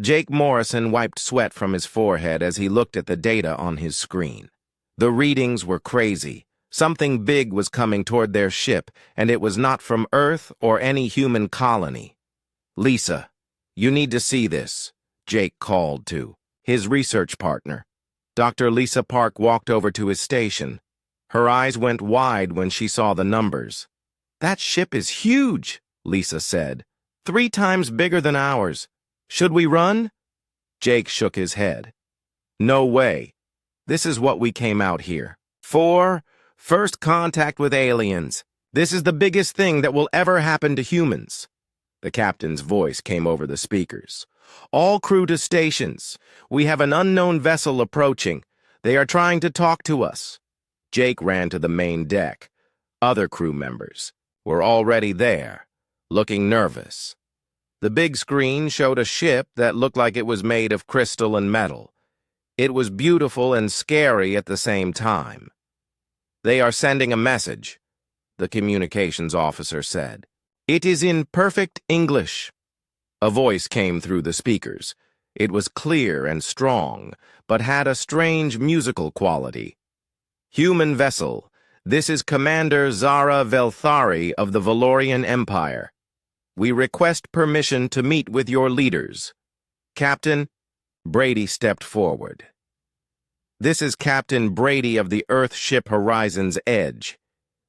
Jake Morrison wiped sweat from his forehead as he looked at the data on his screen. The readings were crazy. Something big was coming toward their ship, and it was not from Earth or any human colony. "Lisa, you need to see this," Jake called to his research partner. Dr. Lisa Park walked over to his station. Her eyes went wide when she saw the numbers. "That ship is huge," Lisa said. "3 times bigger than ours. Should we run?" Jake shook his head. "No way. This is what we came out here for. First contact with aliens. This is the biggest thing that will ever happen to humans." The captain's voice came over the speakers. "All crew to stations. We have an unknown vessel approaching. They are trying to talk to us." Jake ran to the main deck. Other crew members were already there, looking nervous. The big screen showed a ship that looked like it was made of crystal and metal. It was beautiful and scary at the same time. "They are sending a message," the communications officer said. "It is in perfect English." A voice came through the speakers. It was clear and strong, but had a strange musical quality. "Human vessel, this is Commander Zara Velthari of the Valorian Empire. We request permission to meet with your leaders." "Captain," Brady stepped forward. "This is Captain Brady of the Earth ship Horizon's Edge.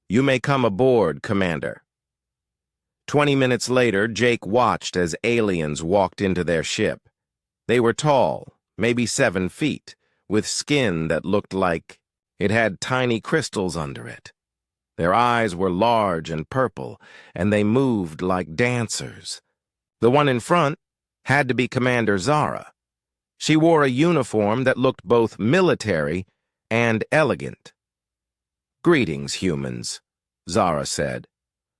You may come aboard, Commander." 20 minutes later, Jake watched as aliens walked into their ship. They were tall, maybe 7 feet, with skin that looked like it had tiny crystals under it. Their eyes were large and purple, and they moved like dancers. The one in front had to be Commander Zara. She wore a uniform that looked both military and elegant. "Greetings, humans," Zara said.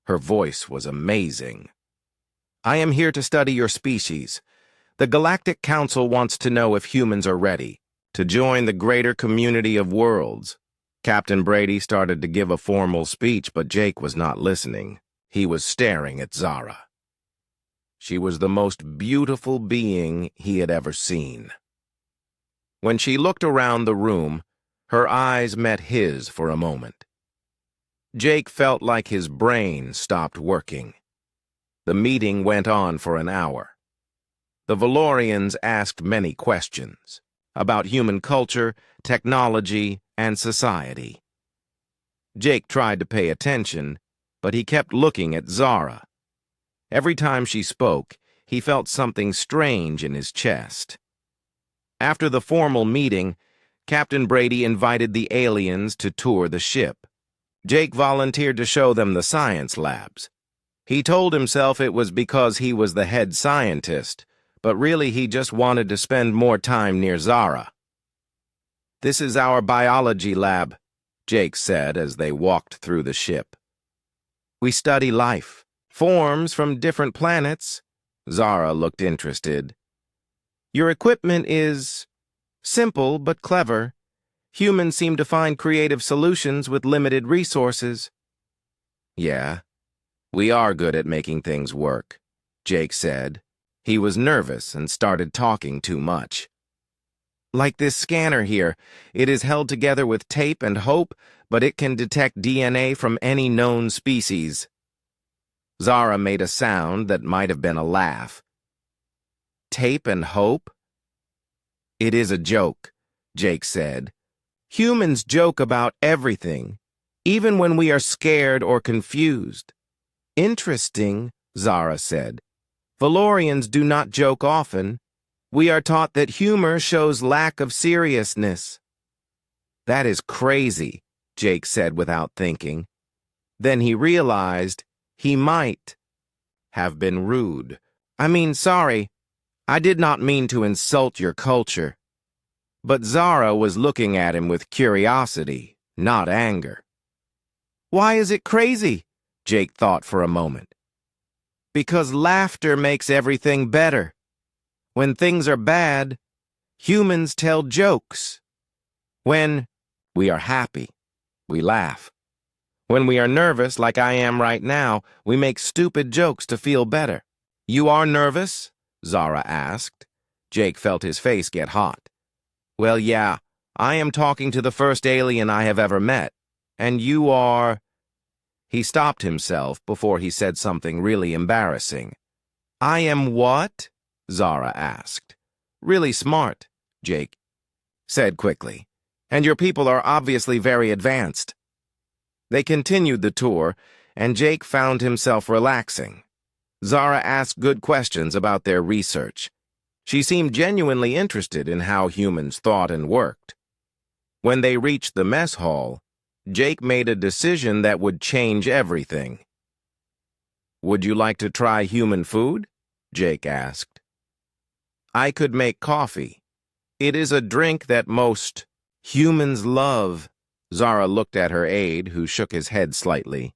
Her voice was amazing. "I am here to study your species. The Galactic Council wants to know if humans are ready to join the greater community of worlds." Captain Brady started to give a formal speech, but Jake was not listening. He was staring at Zara. She was the most beautiful being he had ever seen. When she looked around the room, her eyes met his for a moment. Jake felt like his brain stopped working. The meeting went on for an hour. The Valorians asked many questions about human culture, technology, and society. Jake tried to pay attention, but he kept looking at Zara. Every time she spoke, he felt something strange in his chest. After the formal meeting, Captain Brady invited the aliens to tour the ship. Jake volunteered to show them the science labs. He told himself it was because he was the head scientist, but really he just wanted to spend more time near Zara. "This is our biology lab," Jake said as they walked through the ship. "We study life, forms from different planets." Zara looked interested. "Your equipment is simple but clever. Humans seem to find creative solutions with limited resources." "Yeah, we are good at making things work," Jake said. He was nervous and started talking too much. "Like this scanner here. It is held together with tape and hope, but it can detect DNA from any known species." Zara made a sound that might have been a laugh. "Tape and hope?" "It is a joke," Jake said. "Humans joke about everything, even when we are scared or confused." "Interesting," Zara said. "Valorians do not joke often. We are taught that humor shows lack of seriousness." "That is crazy," Jake said without thinking. Then he realized he might have been rude. Sorry, I did not mean to insult your culture." But Zara was looking at him with curiosity, not anger. "Why is it crazy?" Jake thought for a moment. "Because laughter makes everything better. When things are bad, humans tell jokes. When we are happy, we laugh. When we are nervous, like I am right now, we make stupid jokes to feel better." "You are nervous?" Zara asked. Jake felt his face get hot. Well, yeah, I am talking to the first alien I have ever met. And you are... He stopped himself before he said something really embarrassing. I am what? Zara asked. Really smart, Jake said quickly. And your people are obviously very advanced. They continued the tour, and Jake found himself relaxing. Zara asked good questions about their research. She seemed genuinely interested in how humans thought and worked. When they reached the mess hall, Jake made a decision that would change everything. Would you like to try human food? Jake asked. I could make coffee. It is a drink that most humans love. Zara looked at her aide, who shook his head slightly,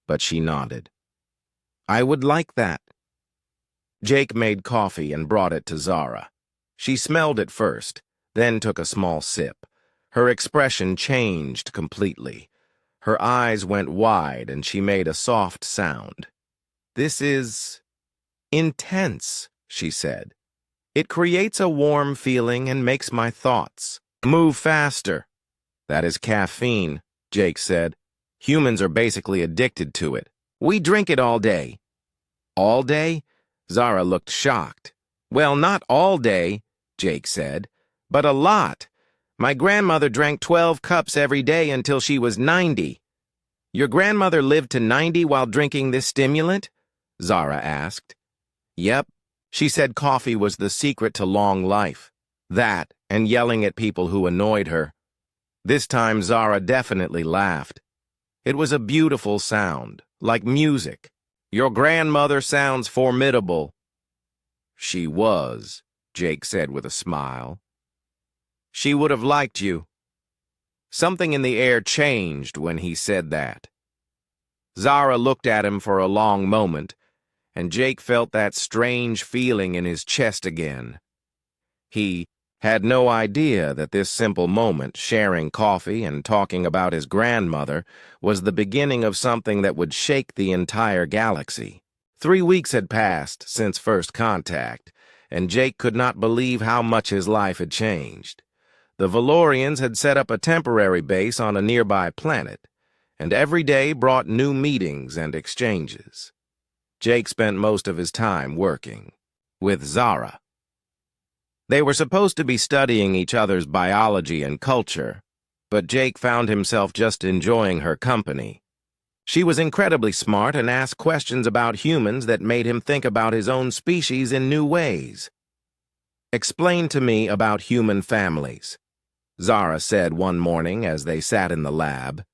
but she nodded. I would like that. Jake made coffee and brought it to Zara. She smelled it first, then took a small sip. Her expression changed completely. Her eyes went wide and she made a soft sound. This is intense, she said. It creates a warm feeling and makes my thoughts move faster. That is caffeine, Jake said. Humans are basically addicted to it. We drink it all day. All day? Zara looked shocked. Well, not all day, Jake said, but a lot. My grandmother drank 12 cups every day until she was 90. Your grandmother lived to 90 while drinking this stimulant? Zara asked. Yep. She said coffee was the secret to long life. That, and yelling at people who annoyed her. This time Zara definitely laughed. It was a beautiful sound, like music. Your grandmother sounds formidable. She was, Jake said with a smile. She would have liked you. Something in the air changed when he said that. Zara looked at him for a long moment, and Jake felt that strange feeling in his chest again. He had no idea that this simple moment, sharing coffee and talking about his grandmother, was the beginning of something that would shake the entire galaxy. 3 weeks had passed since first contact, and Jake could not believe how much his life had changed. The Valorians had set up a temporary base on a nearby planet, and every day brought new meetings and exchanges. Jake spent most of his time working with Zara. They were supposed to be studying each other's biology and culture, but Jake found himself just enjoying her company. She was incredibly smart and asked questions about humans that made him think about his own species in new ways. Explain to me about human families, Zara said one morning as they sat in the lab.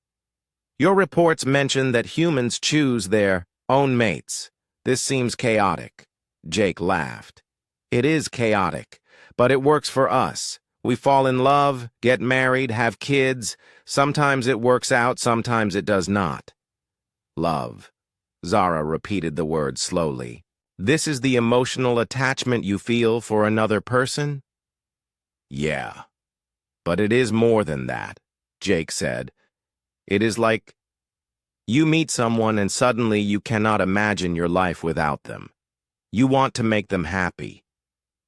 Your reports mention that humans choose their own mates. This seems chaotic. Jake laughed. It is chaotic. But it works for us. We fall in love, get married, have kids. Sometimes it works out, sometimes it does not. Love. Zara repeated the word slowly. This is the emotional attachment you feel for another person? Yeah. But it is more than that, Jake said. It is like you meet someone and suddenly you cannot imagine your life without them. You want to make them happy.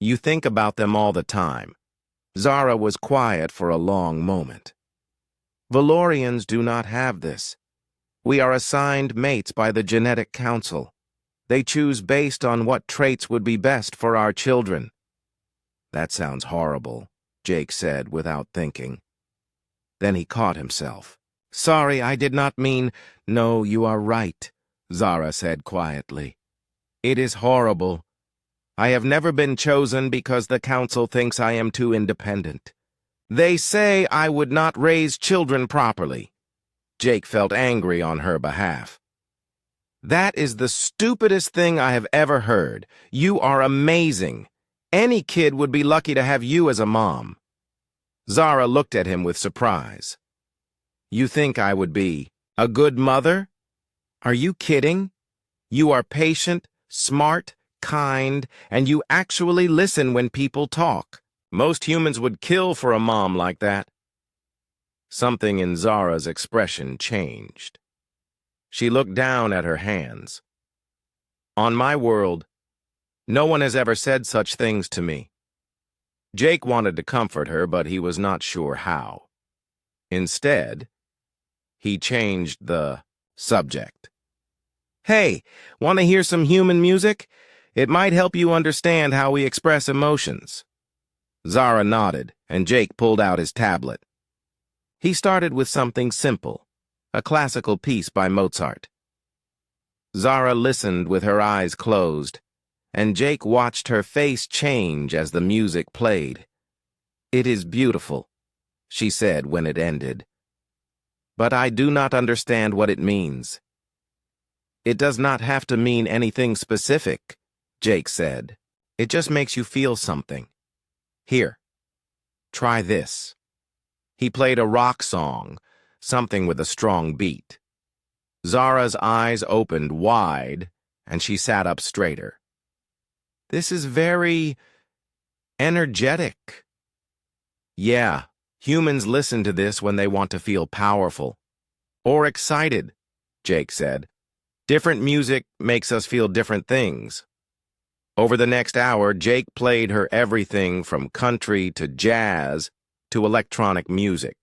You think about them all the time. Zara was quiet for a long moment. Valorians do not have this. We are assigned mates by the Genetic Council. They choose based on what traits would be best for our children. That sounds horrible, Jake said without thinking. Then he caught himself. Sorry, I did not mean... No, you are right, Zara said quietly. It is horrible. I have never been chosen because the council thinks I am too independent. They say I would not raise children properly. Jake felt angry on her behalf. That is the stupidest thing I have ever heard. You are amazing. Any kid would be lucky to have you as a mom. Zara looked at him with surprise. You think I would be a good mother? Are you kidding? You are patient, smart, kind, and you actually listen when people talk. Most humans would kill for a mom like that. Something in Zara's expression changed. She looked down at her hands. On my world, no one has ever said such things to me. Jake wanted to comfort her, but he was not sure how. Instead, he changed the subject. Hey, want to hear some human music? It might help you understand how we express emotions. Zara nodded, and Jake pulled out his tablet. He started with something simple, a classical piece by Mozart. Zara listened with her eyes closed, and Jake watched her face change as the music played. It is beautiful, she said when it ended. But I do not understand what it means. It does not have to mean anything specific, Jake said. It just makes you feel something. Here, try this. He played a rock song, something with a strong beat. Zara's eyes opened wide, and she sat up straighter. This is very energetic. Yeah, humans listen to this when they want to feel powerful. Or excited, Jake said. Different music makes us feel different things. Over the next hour, Jake played her everything from country to jazz to electronic music.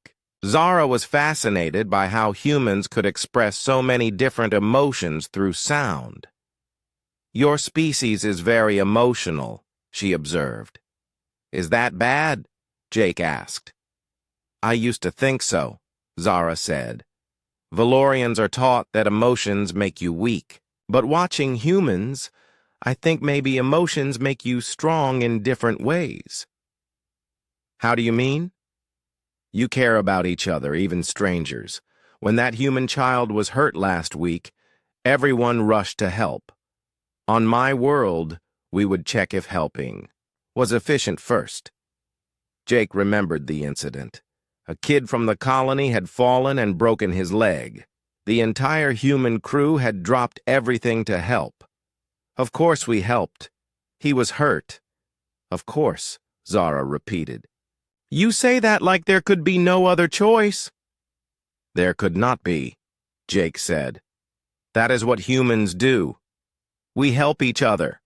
Zara was fascinated by how humans could express so many different emotions through sound. Your species is very emotional, she observed. Is that bad? Jake asked. I used to think so, Zara said. Valorians are taught that emotions make you weak, but watching humans, I think maybe emotions make you strong in different ways. How do you mean? You care about each other, even strangers. When that human child was hurt last week, everyone rushed to help. On my world, we would check if helping was efficient first. Jake remembered the incident. A kid from the colony had fallen and broken his leg. The entire human crew had dropped everything to help. Of course we helped. He was hurt. Of course, Zara repeated. You say that like there could be no other choice. There could not be, Jake said. That is what humans do. We help each other.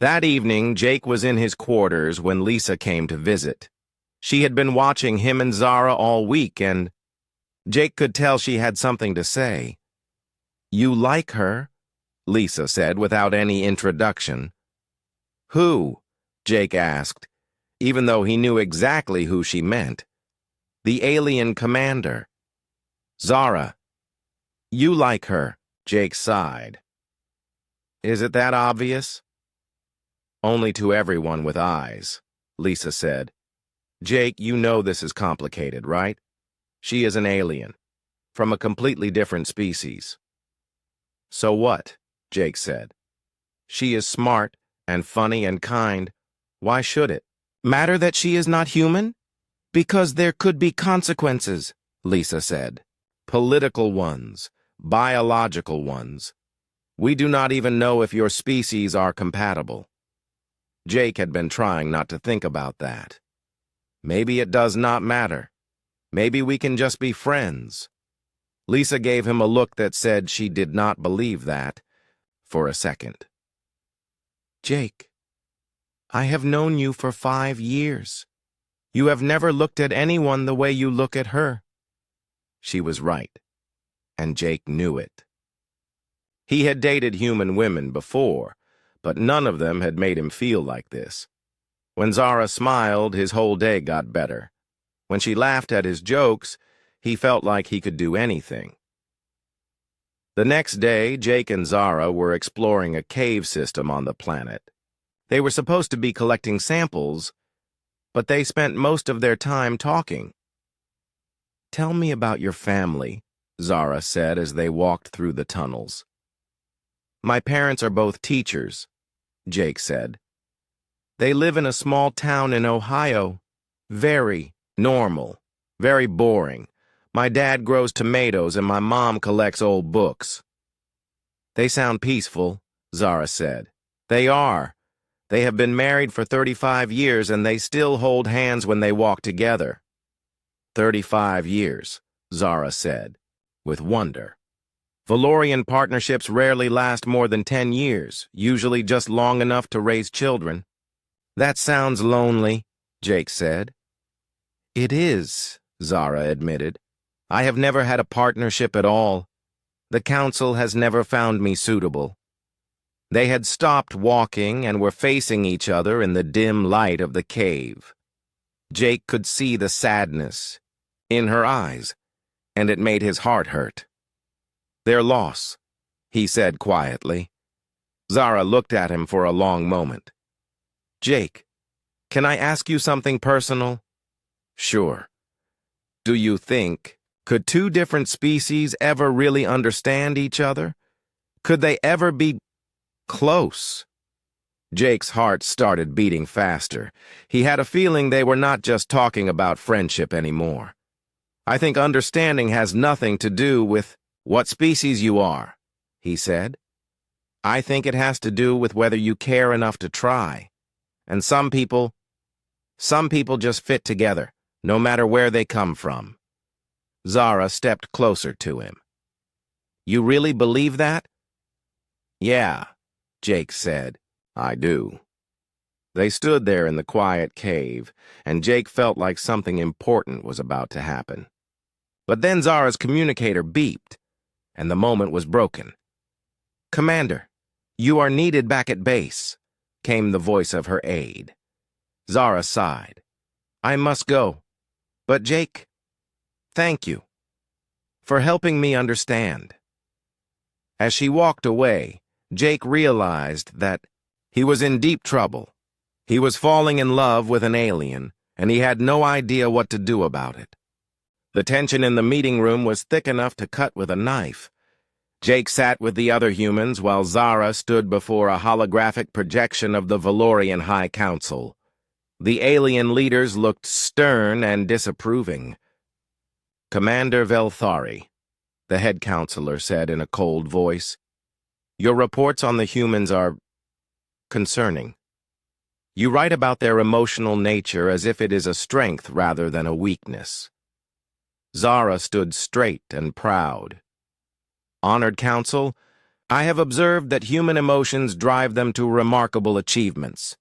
That evening, Jake was in his quarters when Lisa came to visit. She had been watching him and Zara all week, and Jake could tell she had something to say. You like her? Lisa said without any introduction. Who? Jake asked, even though he knew exactly who she meant. The alien commander. Zara. You like her, Jake sighed. Is it that obvious? Only to everyone with eyes, Lisa said. Jake, you know this is complicated, right? She is an alien, from a completely different species. So what? Jake said. She is smart and funny and kind. Why should it matter that she is not human? Because there could be consequences, Lisa said. Political ones, biological ones. We do not even know if your species are compatible. Jake had been trying not to think about that. Maybe it does not matter. Maybe we can just be friends. Lisa gave him a look that said she did not believe that for a second. Jake, I have known you for 5 years. You have never looked at anyone the way you look at her. She was right, and Jake knew it. He had dated human women before, but none of them had made him feel like this. When Zara smiled, his whole day got better. When she laughed at his jokes, he felt like he could do anything. The next day, Jake and Zara were exploring a cave system on the planet. They were supposed to be collecting samples, but they spent most of their time talking. Tell me about your family, Zara said as they walked through the tunnels. My parents are both teachers, Jake said. They live in a small town in Ohio. Very normal, very boring. My dad grows tomatoes and my mom collects old books. They sound peaceful, Zara said. They are. They have been married for 35 years and they still hold hands when they walk together. 35 years, Zara said, with wonder. Valorian partnerships rarely last more than 10 years, usually just long enough to raise children. That sounds lonely, Jake said. It is, Zara admitted. I have never had a partnership at all. The council has never found me suitable. They had stopped walking and were facing each other in the dim light of the cave. Jake could see the sadness in her eyes, and it made his heart hurt. Their loss, he said quietly. Zara looked at him for a long moment. Jake, can I ask you something personal? Sure. Do you think, could two different species ever really understand each other? Could they ever be close? Jake's heart started beating faster. He had a feeling they were not just talking about friendship anymore. I think understanding has nothing to do with what species you are, he said. I think it has to do with whether you care enough to try. And some people just fit together, no matter where they come from. Zara stepped closer to him. You really believe that? Yeah, Jake said. I do. They stood there in the quiet cave, and Jake felt like something important was about to happen. But then Zara's communicator beeped, and the moment was broken. Commander, you are needed back at base, came the voice of her aide. Zara sighed. I must go. But Jake, thank you for helping me understand. As she walked away, Jake realized that he was in deep trouble. He was falling in love with an alien, and he had no idea what to do about it. The tension in the meeting room was thick enough to cut with a knife. Jake sat with the other humans while Zara stood before a holographic projection of the Valorian High Council. The alien leaders looked stern and disapproving. Commander Velthari, the head counselor said in a cold voice, your reports on the humans are concerning. You write about their emotional nature as if it is a strength rather than a weakness. Zara stood straight and proud. Honored Council, I have observed that human emotions drive them to remarkable achievements.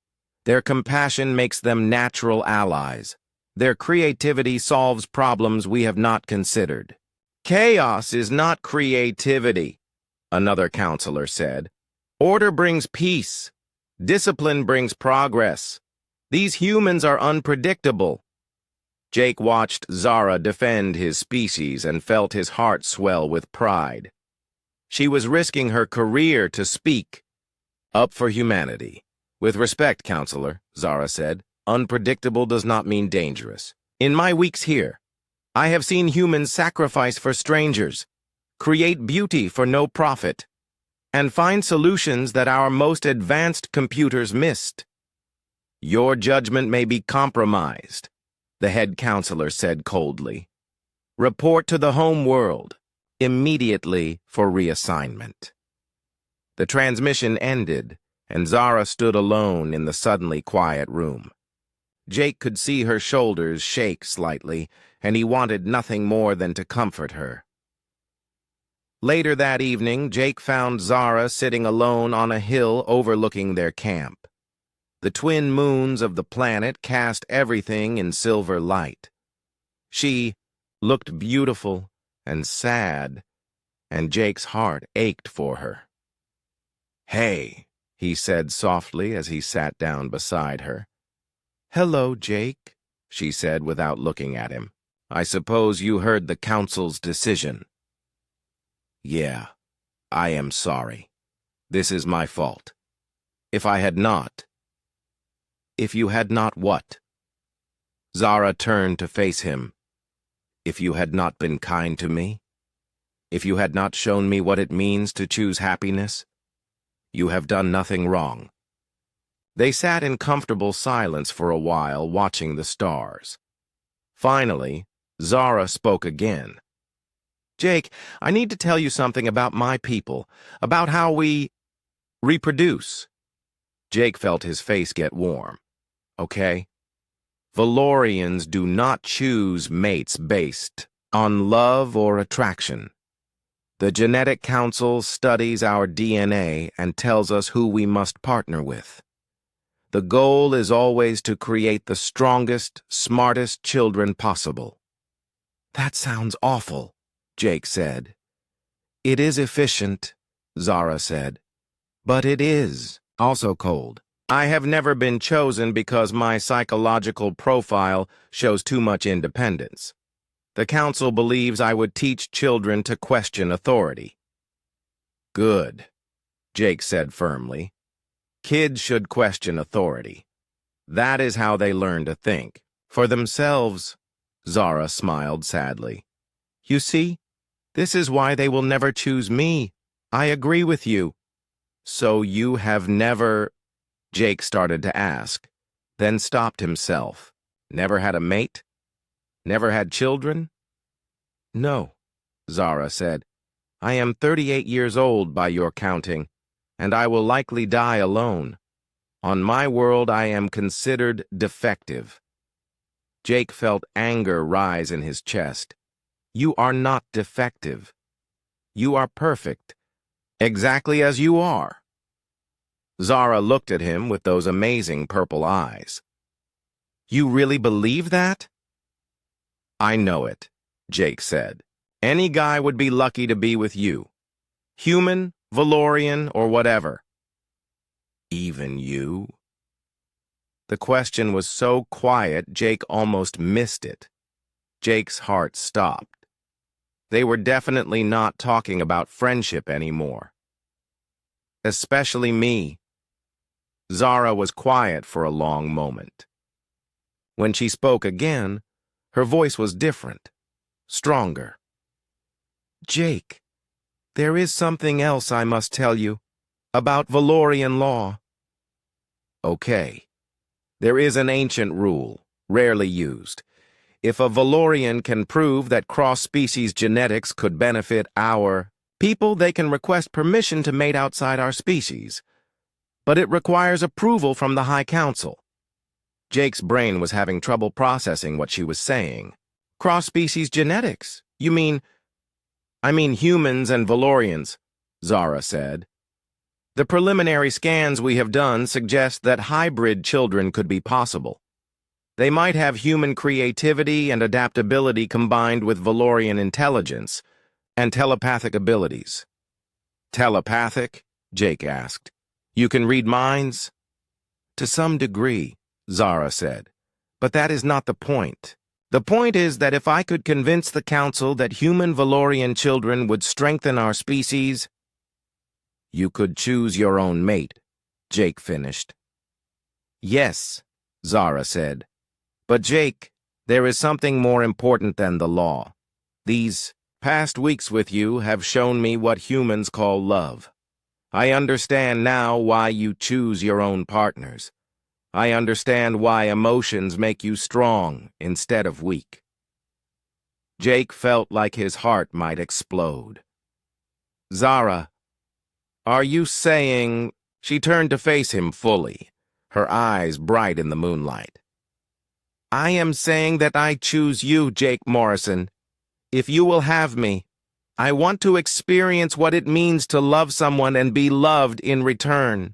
Their compassion makes them natural allies. Their creativity solves problems we have not considered. Chaos is not creativity, another counselor said. Order brings peace. Discipline brings progress. These humans are unpredictable. Jake watched Zara defend his species and felt his heart swell with pride. She was risking her career to speak up for humanity. With respect, counselor, Zara said, unpredictable does not mean dangerous. In my weeks here, I have seen humans sacrifice for strangers, create beauty for no profit, and find solutions that our most advanced computers missed. Your judgment may be compromised, the head counselor said coldly. Report to the home world immediately for reassignment. The transmission ended, and Zara stood alone in the suddenly quiet room. Jake could see her shoulders shake slightly, and he wanted nothing more than to comfort her. Later that evening, Jake found Zara sitting alone on a hill overlooking their camp. The twin moons of the planet cast everything in silver light. She looked beautiful and sad, and Jake's heart ached for her. Hey, he said softly as he sat down beside her. Hello, Jake, she said without looking at him. I suppose you heard the council's decision. Yeah, I am sorry. This is my fault. If I had not... If you had not what? Zara turned to face him. If you had not been kind to me? If you had not shown me what it means to choose happiness? You have done nothing wrong. They sat in comfortable silence for a while, watching the stars. Finally, Zara spoke again. Jake, I need to tell you something about my people, about how we reproduce. Jake felt his face get warm. Okay? Valorians do not choose mates based on love or attraction. The Genetic Council studies our DNA and tells us who we must partner with. The goal is always to create the strongest, smartest children possible. That sounds awful, Jake said. It is efficient, Zara said. But it is also cold. I have never been chosen because my psychological profile shows too much independence. The council believes I would teach children to question authority. Good, Jake said firmly. Kids should question authority. That is how they learn to think. For themselves, Zara smiled sadly. You see, this is why they will never choose me. I agree with you. So you have never... Jake started to ask, then stopped himself. Never had a mate? Never had children? No, Zara said. I am 38 years old by your counting, and I will likely die alone. On my world, I am considered defective. Jake felt anger rise in his chest. You are not defective. You are perfect, exactly as you are. Zara looked at him with those amazing purple eyes. You really believe that? I know it, Jake said. Any guy would be lucky to be with you. Human, Valorian, or whatever. Even you? The question was so quiet, Jake almost missed it. Jake's heart stopped. They were definitely not talking about friendship anymore. Especially me. Zara was quiet for a long moment. When she spoke again, her voice was different, stronger. Jake, there is something else I must tell you, about Valorian law. Okay. There is an ancient rule, rarely used. If a Valorian can prove that cross-species genetics could benefit our people, they can request permission to mate outside our species. But it requires approval from the High Council. Jake's brain was having trouble processing what she was saying. Cross-species genetics? You mean... I mean humans and Valorians, Zara said. The preliminary scans we have done suggest that hybrid children could be possible. They might have human creativity and adaptability combined with Valorian intelligence and telepathic abilities. Telepathic? Jake asked. You can read minds? To some degree, Zara said. But that is not the point. The point is that if I could convince the Council that human Valorian children would strengthen our species, you could choose your own mate, Jake finished. Yes, Zara said. But Jake, there is something more important than the law. These past weeks with you have shown me what humans call love. I understand now why you choose your own partners. I understand why emotions make you strong instead of weak. Jake felt like his heart might explode. Zara, are you saying... She turned to face him fully, her eyes bright in the moonlight. I am saying that I choose you, Jake Morrison. If you will have me, I want to experience what it means to love someone and be loved in return.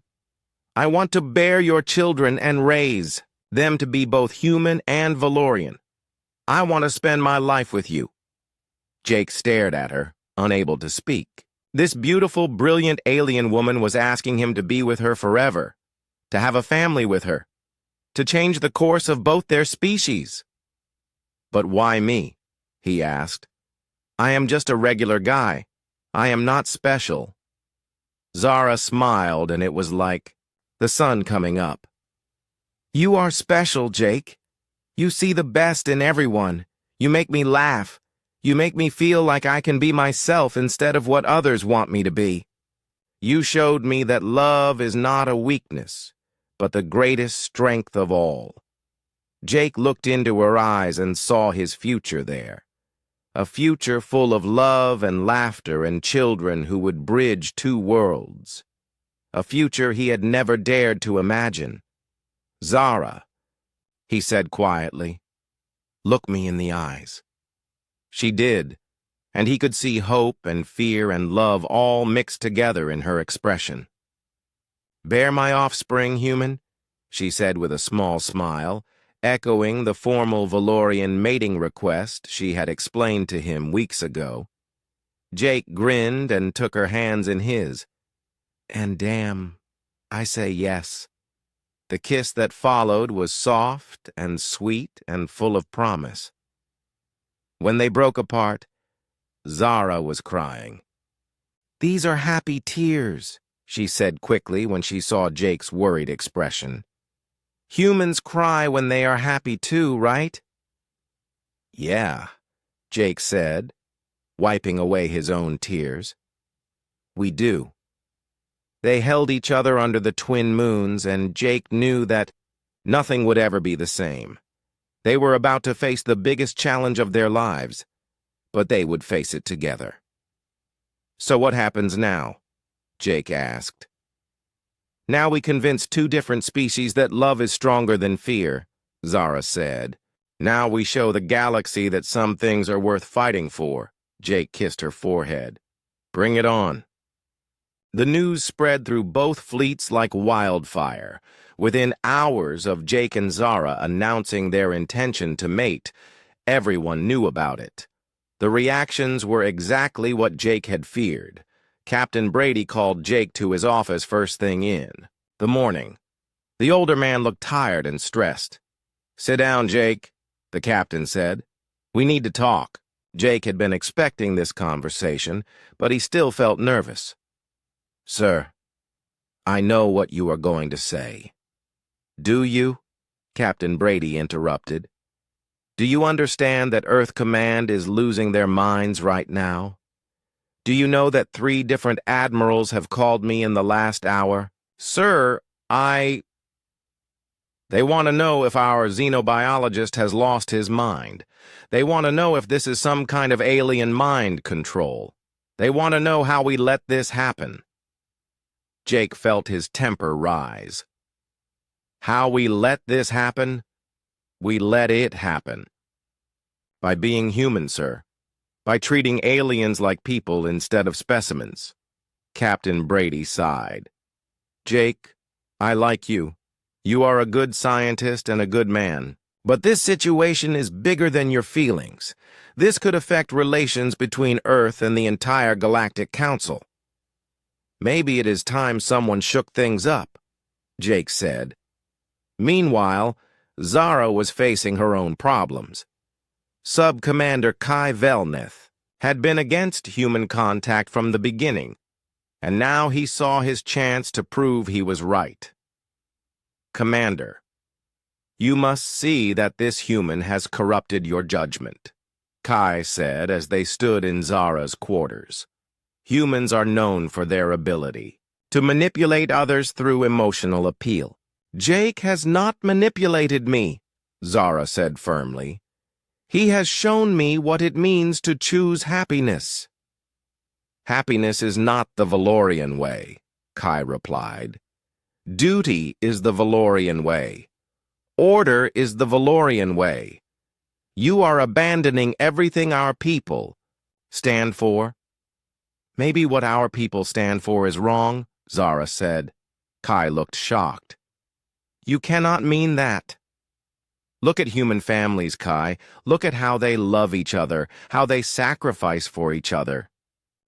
I want to bear your children and raise them to be both human and Valorian. I want to spend my life with you. Jake stared at her, unable to speak. This beautiful, brilliant alien woman was asking him to be with her forever, to have a family with her, to change the course of both their species. But why me? He asked. I am just a regular guy. I am not special. Zara smiled, and it was like the sun coming up. You are special, Jake. You see the best in everyone. You make me laugh. You make me feel like I can be myself instead of what others want me to be. You showed me that love is not a weakness, but the greatest strength of all. Jake looked into her eyes and saw his future there. A future full of love and laughter and children who would bridge two worlds. A future he had never dared to imagine. Zara, he said quietly, look me in the eyes. She did, and he could see hope and fear and love all mixed together in her expression. Bear my offspring, human. she said with a small smile, echoing the formal Valorian mating request she had explained to him weeks ago. Jake grinned and took her hands in his. And damn, I say yes. The kiss that followed was soft and sweet and full of promise. When they broke apart, Zara was crying. "These are happy tears," she said quickly when she saw Jake's worried expression. "Humans cry when they are happy too, right?" "Yeah," Jake said, wiping away his own tears. "We do." They held each other under the twin moons, and Jake knew that nothing would ever be the same. They were about to face the biggest challenge of their lives, but they would face it together. "So what happens now?" Jake asked. "Now we convince two different species that love is stronger than fear," Zara said. "Now we show the galaxy that some things are worth fighting for." Jake kissed her forehead. "Bring it on." The news spread through both fleets like wildfire. Within hours of Jake and Zara announcing their intention to mate, everyone knew about it. The reactions were exactly what Jake had feared. Captain Brady called Jake to his office first thing in the morning. The older man looked tired and stressed. "Sit down, Jake," the captain said. "We need to talk." Jake had been expecting this conversation, but he still felt nervous. "Sir, I know what you are going to say." "Do you?" Captain Brady interrupted. "Do you understand that Earth Command is losing their minds right now? Do you know that 3 different admirals have called me in the last hour? Sir, They want to know if our xenobiologist has lost his mind. They want to know if this is some kind of alien mind control. They want to know how we let this happen." Jake felt his temper rise. "How we let this happen? We let it happen. By being human, sir. By treating aliens like people instead of specimens." Captain Brady sighed. "Jake, I like you. You are a good scientist and a good man. But this situation is bigger than your feelings. This could affect relations between Earth and the entire Galactic Council. Maybe it is time someone shook things up," Jake said. Meanwhile, Zara was facing her own problems. Sub-Commander Kai Velneth had been against human contact from the beginning, and now he saw his chance to prove he was right. "Commander, you must see that this human has corrupted your judgment," Kai said as they stood in Zara's quarters. "Humans are known for their ability to manipulate others through emotional appeal." "Jake has not manipulated me," Zara said firmly. "He has shown me what it means to choose happiness." "Happiness is not the Valorian way," Kai replied. "Duty is the Valorian way. Order is the Valorian way. You are abandoning everything our people stand for." "Maybe what our people stand for is wrong," Zara said. Kai looked shocked. "You cannot mean that." "Look at human families, Kai. Look at how they love each other, how they sacrifice for each other.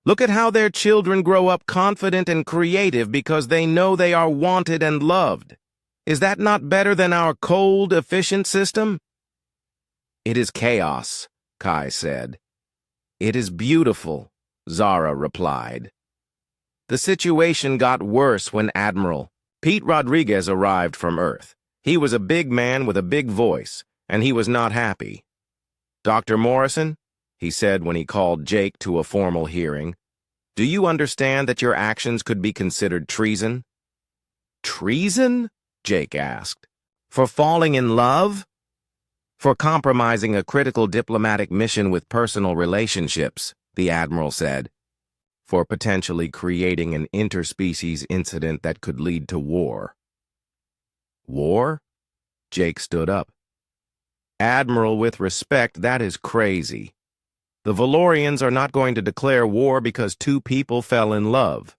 Look at how their children grow up confident and creative because they know they are wanted and loved. Is that not better than our cold, efficient system?" "It is chaos," Kai said. "It is beautiful," Zara replied. The situation got worse when Admiral Pete Rodriguez arrived from Earth. He was a big man with a big voice, and he was not happy. "Dr. Morrison," he said when he called Jake to a formal hearing, "do you understand that your actions could be considered treason?" "Treason?" Jake asked. "For falling in love?" "For compromising a critical diplomatic mission with personal relationships," the Admiral said. "For potentially creating an interspecies incident that could lead to war." "War?" Jake stood up. "Admiral, with respect, that is crazy. The Valorians are not going to declare war because 2 people fell in love."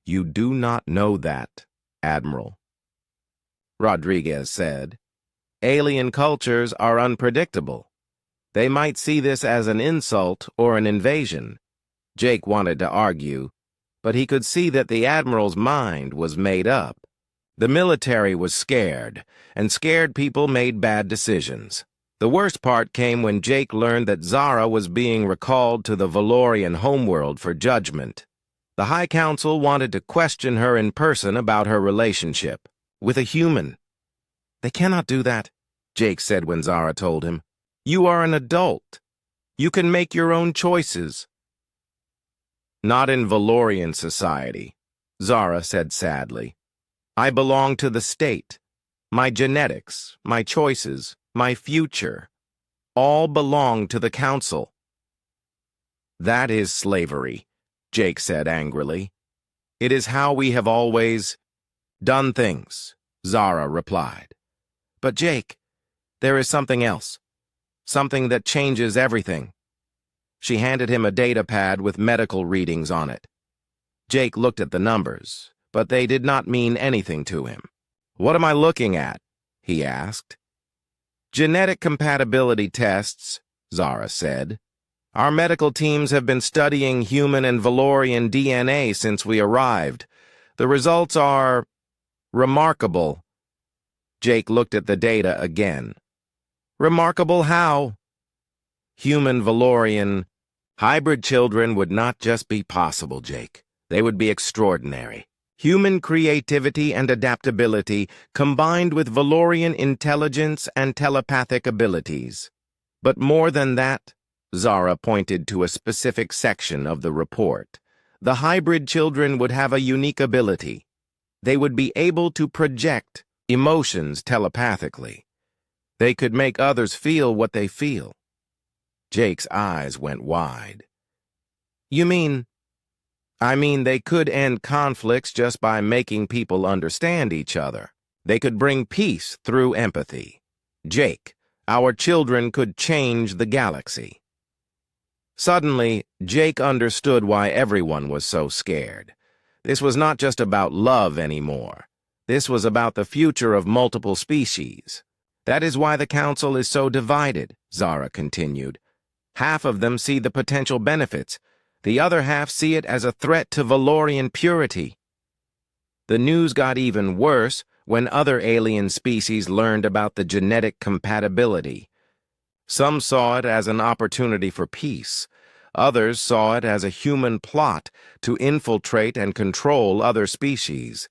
"You do not know that, Admiral." Rodriguez said. Alien cultures are unpredictable. They might see this as an insult or an invasion. Jake wanted to argue, but he could see that the Admiral's mind was made up. The military was scared, and scared people made bad decisions. The worst part came when Jake learned that Zara was being recalled to the Valorian homeworld for judgment. The High Council wanted to question her in person about her relationship with a human. They cannot do that, Jake said when Zara told him. You are an adult. You can make your own choices. Not in Valorian society, Zara said sadly. I belong to the state. My genetics, my choices, my future, all belong to the Council. That is slavery, Jake said angrily. It is how we have always done things, Zara replied. But Jake, there is something else. Something that changes everything. She handed him a data pad with medical readings on it. Jake looked at the numbers, but they did not mean anything to him. What am I looking at? He asked. Genetic compatibility tests, Zara said. Our medical teams have been studying human and Valorian DNA since we arrived. The results are remarkable. Jake looked at the data again. Remarkable how? Human Valorian hybrid children would not just be possible, Jake. They would be extraordinary. Human creativity and adaptability combined with Valorian intelligence and telepathic abilities. But more than that, Zara pointed to a specific section of the report. The hybrid children would have a unique ability. They would be able to project emotions telepathically. They could make others feel what they feel. Jake's eyes went wide. You mean? I mean they could end conflicts just by making people understand each other. They could bring peace through empathy. Jake, our children could change the galaxy. Suddenly, Jake understood why everyone was so scared. This was not just about love anymore. This was about the future of multiple species. That is why the Council is so divided, Zara continued. Half of them see the potential benefits. The other half see it as a threat to Valorian purity. The news got even worse when other alien species learned about the genetic compatibility. Some saw it as an opportunity for peace. Others saw it as a human plot to infiltrate and control other species.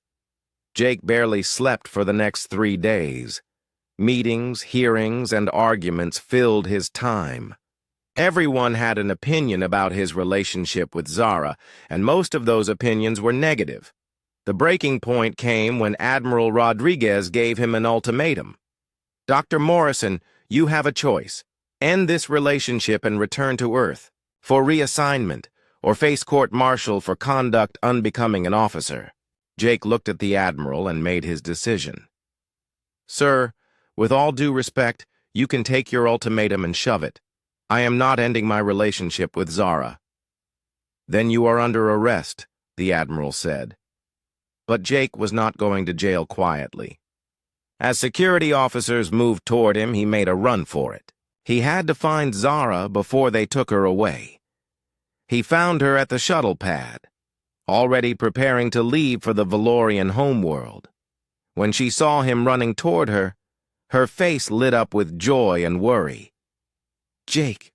Jake barely slept for the next 3 days. Meetings, hearings, and arguments filled his time. Everyone had an opinion about his relationship with Zara, and most of those opinions were negative. The breaking point came when Admiral Rodriguez gave him an ultimatum. Dr. Morrison, you have a choice. End this relationship and return to Earth, for reassignment, or face court-martial for conduct unbecoming an officer. Jake looked at the Admiral and made his decision. Sir, with all due respect, you can take your ultimatum and shove it. I am not ending my relationship with Zara. Then you are under arrest, the Admiral said. But Jake was not going to jail quietly. As security officers moved toward him, he made a run for it. He had to find Zara before they took her away. He found her at the shuttle pad, already preparing to leave for the Valorian homeworld. When she saw him running toward her, her face lit up with joy and worry. Jake,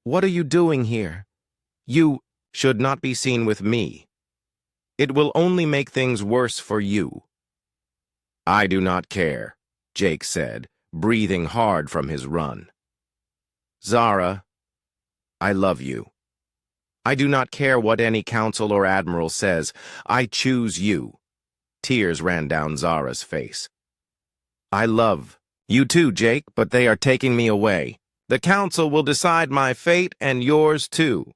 what are you doing here? You should not be seen with me. It will only make things worse for you. I do not care, Jake said, breathing hard from his run. Zara, I love you. I do not care what any council or admiral says. I choose you. Tears ran down Zara's face. I love you too, Jake, but they are taking me away. The council will decide my fate and yours too.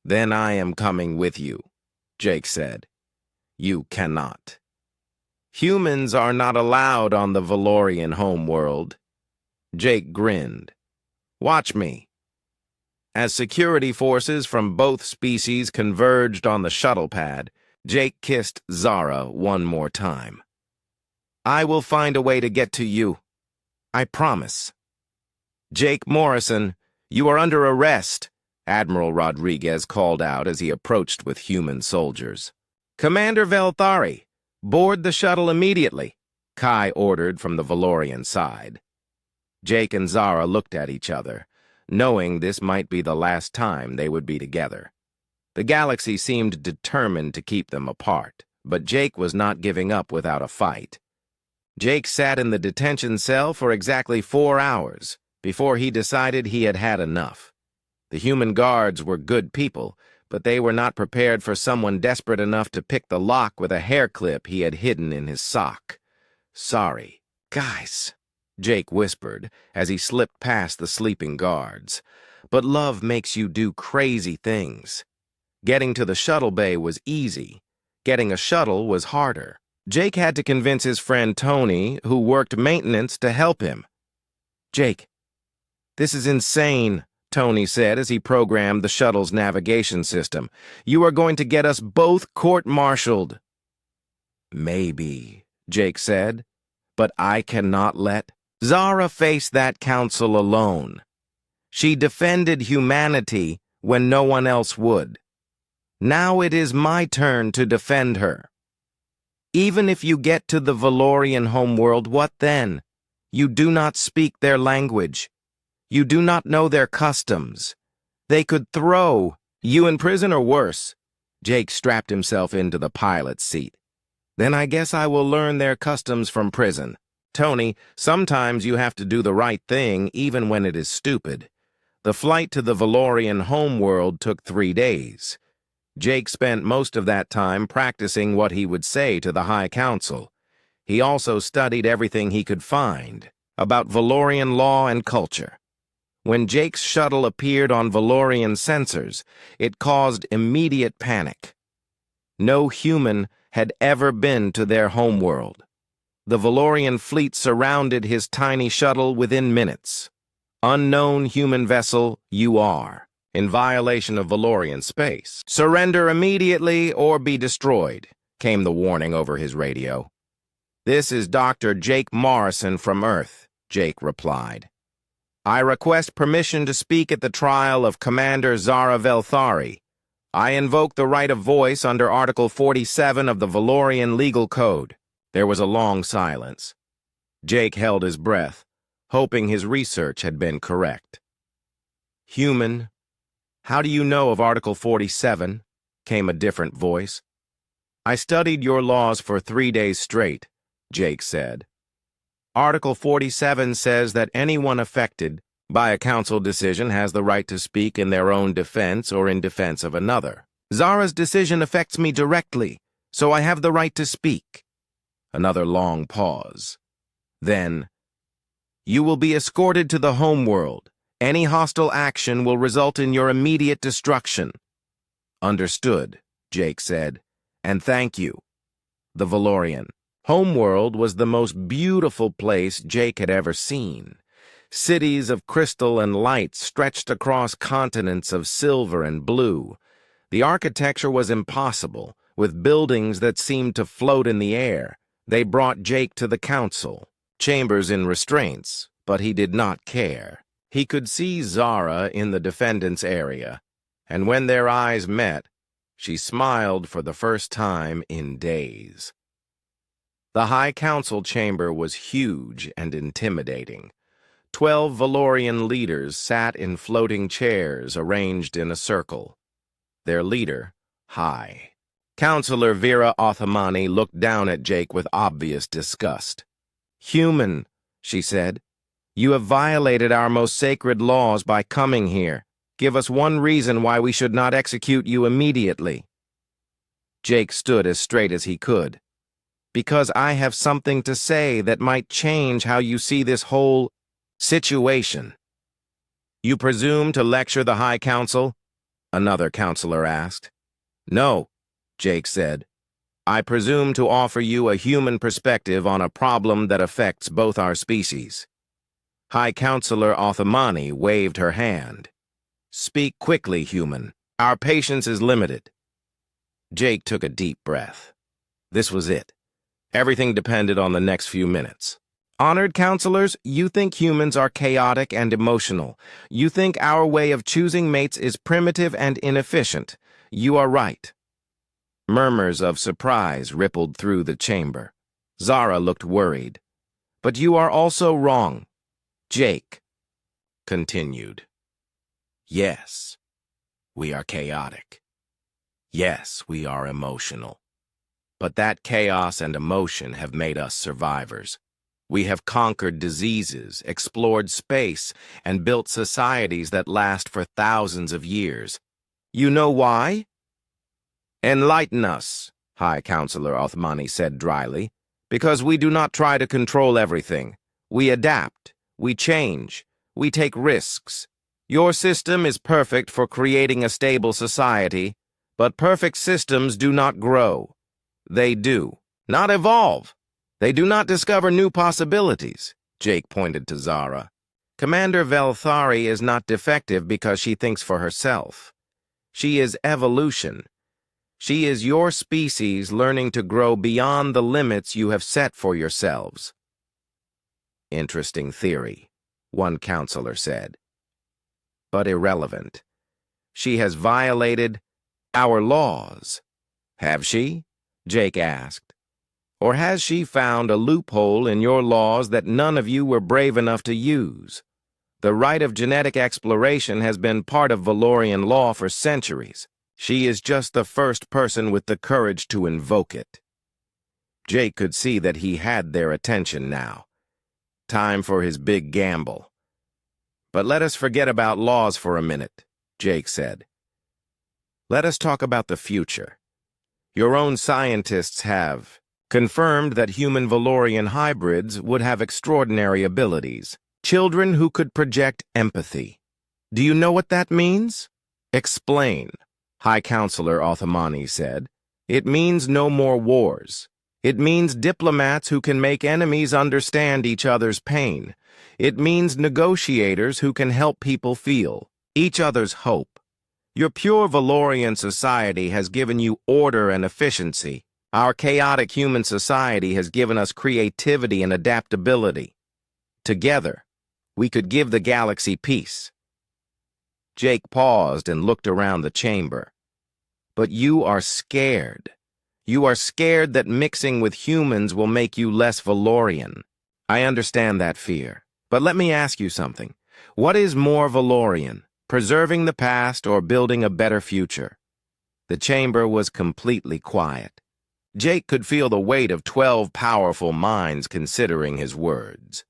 Then I am coming with you, Jake said. You cannot. Humans are not allowed on the Valorian homeworld. Jake grinned. Watch me. As security forces from both species converged on the shuttle pad, Jake kissed Zara one more time. I will find a way to get to you. I promise. Jake Morrison, you are under arrest, Admiral Rodriguez called out as he approached with human soldiers. Commander Velthari, board the shuttle immediately, Kai ordered from the Valorian side. Jake and Zara looked at each other, knowing this might be the last time they would be together. The galaxy seemed determined to keep them apart, but Jake was not giving up without a fight. Jake sat in the detention cell for exactly 4 hours before he decided he had had enough. The human guards were good people, but they were not prepared for someone desperate enough to pick the lock with a hair clip he had hidden in his sock. Sorry, guys, Jake whispered as he slipped past the sleeping guards. But love makes you do crazy things. Getting to the shuttle bay was easy. Getting a shuttle was harder. Jake had to convince his friend Tony, who worked maintenance, to help him. Jake, this is insane, Tony said as he programmed the shuttle's navigation system. You are going to get us both court-martialed. Maybe, Jake said, but I cannot let Zara face that council alone. She defended humanity when no one else would. Now it is my turn to defend her. Even if you get to the Valorian homeworld, what then? You do not speak their language. You do not know their customs. They could throw you in prison or worse. Jake strapped himself into the pilot's seat. Then I guess I will learn their customs from prison. Tony, sometimes you have to do the right thing even when it is stupid. The flight to the Valorian homeworld took 3 days. Jake spent most of that time practicing what he would say to the High Council. He also studied everything he could find about Valorian law and culture. When Jake's shuttle appeared on Valorian sensors, it caused immediate panic. No human had ever been to their homeworld. The Valorian fleet surrounded his tiny shuttle within minutes. Unknown human vessel, you are in violation of Valorian space. Surrender immediately or be destroyed, came the warning over his radio. This is Dr. Jake Morrison from Earth, Jake replied. I request permission to speak at the trial of Commander Zara Velthari. I invoke the right of voice under Article 47 of the Valorian Legal Code. There was a long silence. Jake held his breath, hoping his research had been correct. Human, how do you know of Article 47? Came a different voice. I studied your laws for 3 days straight, Jake said. Article 47 says that anyone affected by a council decision has the right to speak in their own defense or in defense of another. Zara's decision affects me directly, so I have the right to speak. Another long pause. Then, you will be escorted to the homeworld. Any hostile action will result in your immediate destruction. Understood, Jake said, and thank you. The Valorian homeworld was the most beautiful place Jake had ever seen. Cities of crystal and light stretched across continents of silver and blue. The architecture was impossible, with buildings that seemed to float in the air. They brought Jake to the council, chambers in restraints, but he did not care. He could see Zara in the defendant's area, and when their eyes met, she smiled for the first time in days. The High Council chamber was huge and intimidating. 12 Valorian leaders sat in floating chairs arranged in a circle. Their leader, High. Counselor Vera Othamani looked down at Jake with obvious disgust. Human, she said, you have violated our most sacred laws by coming here. Give us one reason why we should not execute you immediately. Jake stood as straight as he could. Because I have something to say that might change how you see this whole situation. You presume to lecture the High Council? Another counselor asked. No, Jake said. I presume to offer you a human perspective on a problem that affects both our species. High Counselor Othamani waved her hand. Speak quickly, human. Our patience is limited. Jake took a deep breath. This was it. Everything depended on the next few minutes. Honored counselors, you think humans are chaotic and emotional. You think our way of choosing mates is primitive and inefficient. You are right. Murmurs of surprise rippled through the chamber. Zara looked worried. But you are also wrong. Jake continued. Yes, we are chaotic. Yes, we are emotional. But that chaos and emotion have made us survivors. We have conquered diseases, explored space, and built societies that last for thousands of years. You know why? Enlighten us, High Counselor Othmani said dryly. Because we do not try to control everything. We adapt, we change, we take risks. Your system is perfect for creating a stable society, but perfect systems do not grow. They do not evolve. They do not discover new possibilities, Jake pointed to Zara. Commander Velthari is not defective because she thinks for herself. She is evolution. She is your species learning to grow beyond the limits you have set for yourselves. Interesting theory, one counselor said. But irrelevant. She has violated our laws. Have she? Jake asked. Or has she found a loophole in your laws that none of you were brave enough to use? The right of genetic exploration has been part of Valorian law for centuries. She is just the first person with the courage to invoke it. Jake could see that he had their attention now. Time for his big gamble. But let us forget about laws for a minute, Jake said. Let us talk about the future. Your own scientists have confirmed that human Valorian hybrids would have extraordinary abilities. Children who could project empathy. Do you know what that means? Explain, High Counselor Othmani said. It means no more wars. It means diplomats who can make enemies understand each other's pain. It means negotiators who can help people feel each other's hope. Your pure Valorian society has given you order and efficiency. Our chaotic human society has given us creativity and adaptability. Together, we could give the galaxy peace. Jake paused and looked around the chamber. But you are scared. You are scared that mixing with humans will make you less Valorian. I understand that fear. But let me ask you something. What is more Valorian, preserving the past or building a better future? The chamber was completely quiet. Jake could feel the weight of 12 powerful minds considering his words.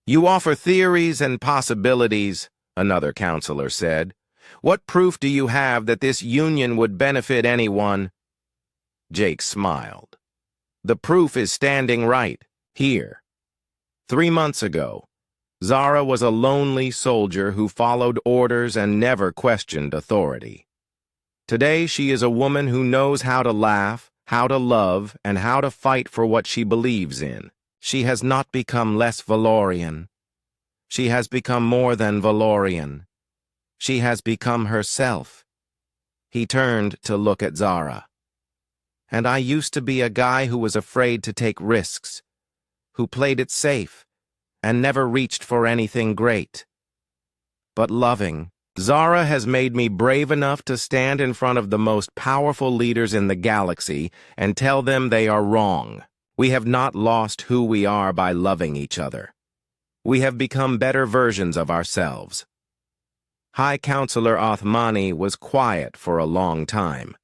You offer theories and possibilities, another counselor said. What proof do you have that this union would benefit anyone? Jake smiled. The proof is standing right here. 3 months ago, Zara was a lonely soldier who followed orders and never questioned authority. Today she is a woman who knows how to laugh, how to love, and how to fight for what she believes in. She has not become less Valorian. She has become more than Valorian. She has become herself. He turned to look at Zara. And I used to be a guy who was afraid to take risks, who played it safe, and never reached for anything great. But loving, Zara has made me brave enough to stand in front of the most powerful leaders in the galaxy and tell them they are wrong. We have not lost who we are by loving each other. We have become better versions of ourselves. High Counselor Othmani was quiet for a long time.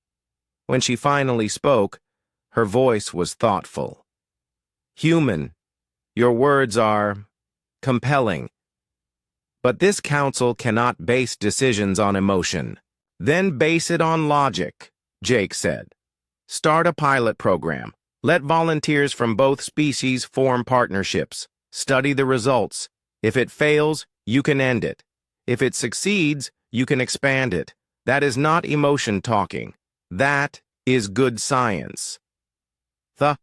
When she finally spoke, her voice was thoughtful. Human, your words are compelling. But this council cannot base decisions on emotion. Then base it on logic, Jake said. Start a pilot program. Let volunteers from both species form partnerships. Study the results. If it fails, you can end it. If it succeeds, you can expand it. That is not emotion talking. That is good science. The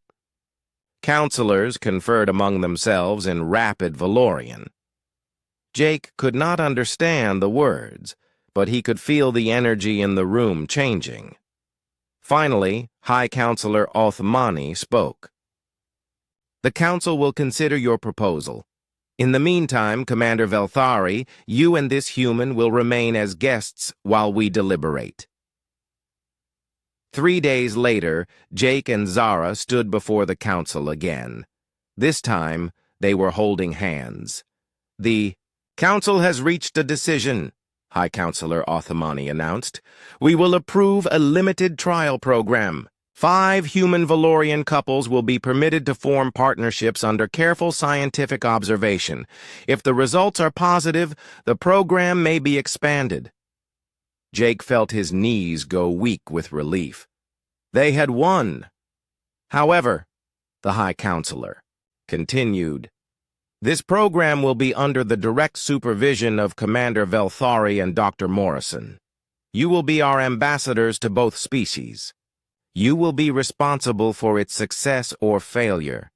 counselors conferred among themselves in rapid Valorian. Jake could not understand the words, but he could feel the energy in the room changing. Finally, High Counselor Othmani spoke. The Council will consider your proposal. In the meantime, Commander Velthari, you and this human will remain as guests while we deliberate." 3 days later, Jake and Zara stood before the Council again. This time, they were holding hands. "The Council has reached a decision," High Counselor Othamani announced. "We will approve a limited trial program. 5 human Valorian couples will be permitted to form partnerships under careful scientific observation. If the results are positive, the program may be expanded." Jake felt his knees go weak with relief. They had won. However, the High Counselor continued, "This program will be under the direct supervision of Commander Velthari and Dr. Morrison. You will be our ambassadors to both species. You will be responsible for its success or failure."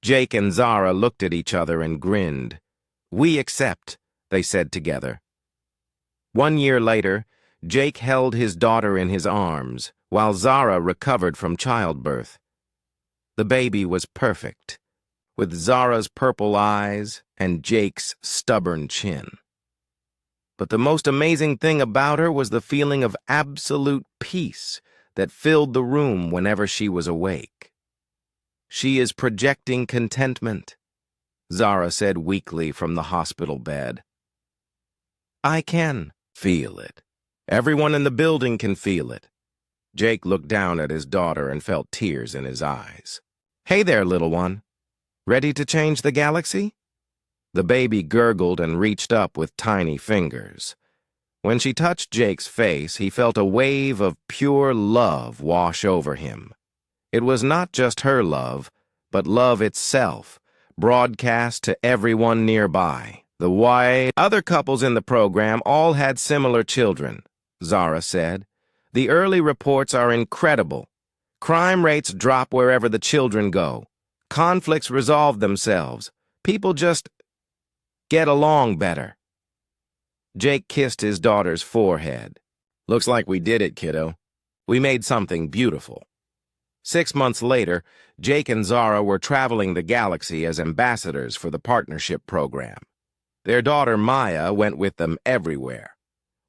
Jake and Zara looked at each other and grinned. "We accept," they said together. 1 year later, Jake held his daughter in his arms, while Zara recovered from childbirth. The baby was perfect, with Zara's purple eyes and Jake's stubborn chin. But the most amazing thing about her was the feeling of absolute peace that filled the room whenever she was awake. "She is projecting contentment," Zara said weakly from the hospital bed. "I can feel it. Everyone in the building can feel it." Jake looked down at his daughter and felt tears in his eyes. "Hey there, little one. Ready to change the galaxy?" The baby gurgled and reached up with tiny fingers. When she touched Jake's face, he felt a wave of pure love wash over him. It was not just her love, but love itself, broadcast to everyone nearby. The white other couples in the program all had similar children, Zara said. "The early reports are incredible. Crime rates drop wherever the children go. Conflicts resolve themselves. People just get along better." Jake kissed his daughter's forehead. "Looks like we did it, kiddo. We made something beautiful." 6 months later, Jake and Zara were traveling the galaxy as ambassadors for the partnership program. Their daughter Maya went with them everywhere.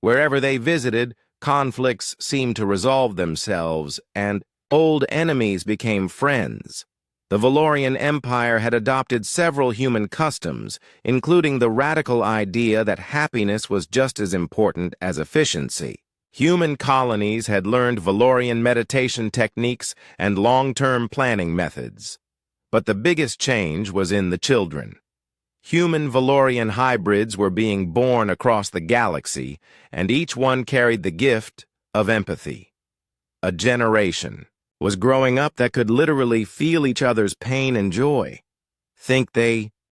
Wherever they visited, conflicts seemed to resolve themselves, and old enemies became friends. The Valorian Empire had adopted several human customs, including the radical idea that happiness was just as important as efficiency. Human colonies had learned Valorian meditation techniques and long-term planning methods. But the biggest change was in the children. Human Valorian hybrids were being born across the galaxy, and each one carried the gift of empathy. A generation was growing up that could literally feel each other's pain and joy. Think they